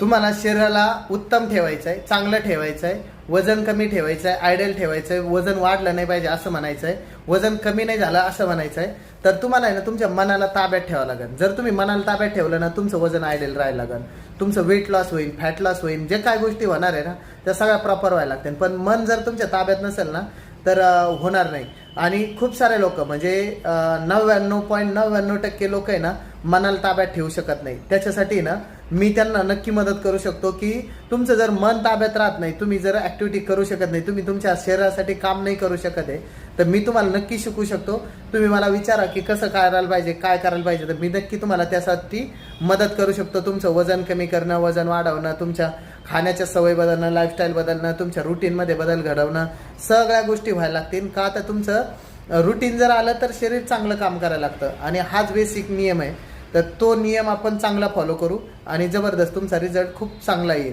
तुम्हाला शरीराला उत्तम ठेवायचं आहे, चांगलं ठेवायचं आहे, वजन कमी ठेवायचं आहे, आयडियल ठेवायचं आहे, वजन वाढलं नाही पाहिजे असं म्हणायचं आहे, वजन कमी नाही झालं असं म्हणायचं आहे, तर तुम्हाला आहे ना तुमच्या मनाला ताब्यात ठेवावं लागेल. जर तुम्ही मनाला ताब्यात ठेवलं ना तुमचं वजन आयडियल राहायला लागेल, तुमचं वेट लॉस होईल, फॅट लॉस होईल, जे काय गोष्टी होणार आहे ना त्या सगळ्या प्रॉपर व्हायला लागतील. पण मन जर तुमच्या ताब्यात नसेल ना तर होणार नाही. आणि खूप सारे लोक म्हणजे 99.99% लोक आहे ना मनाला ताब्यात ठेवू शकत नाही. त्याच्यासाठी ना मी त्यांना नक्की मदत करू शकतो की तुमचं जर मन ताब्यात राहत नाही, तुम्ही जर ॲक्टिव्हिटी करू शकत नाही, तुम्ही तुमच्या शरीरासाठी काम नाही करू शकत आहे, तर मी तुम्हाला नक्की शिकू शकतो. तुम्ही मला विचारा की कसं करायला पाहिजे, काय करायला पाहिजे, तर मी नक्की तुम्हाला त्यासाठी मदत करू शकतो. तुमचं वजन कमी करणं, वजन वाढवणं, तुमच्या खाण्याच्या सवय बदलणं, लाईफस्टाईल बदलणं, तुमच्या रुटीनमध्ये बदल घडवणं, सगळ्या गोष्टी व्हायला लागतील. का तर तुमचं रुटीन जर आलं तर शरीर चांगलं काम करायला लागतं आणि हाच बेसिक नियम आहे. तर तो नियम आपण चांगला फॉलो करू आणि जबरदस्त तुमचा रिझल्ट खूप चांगला येईल.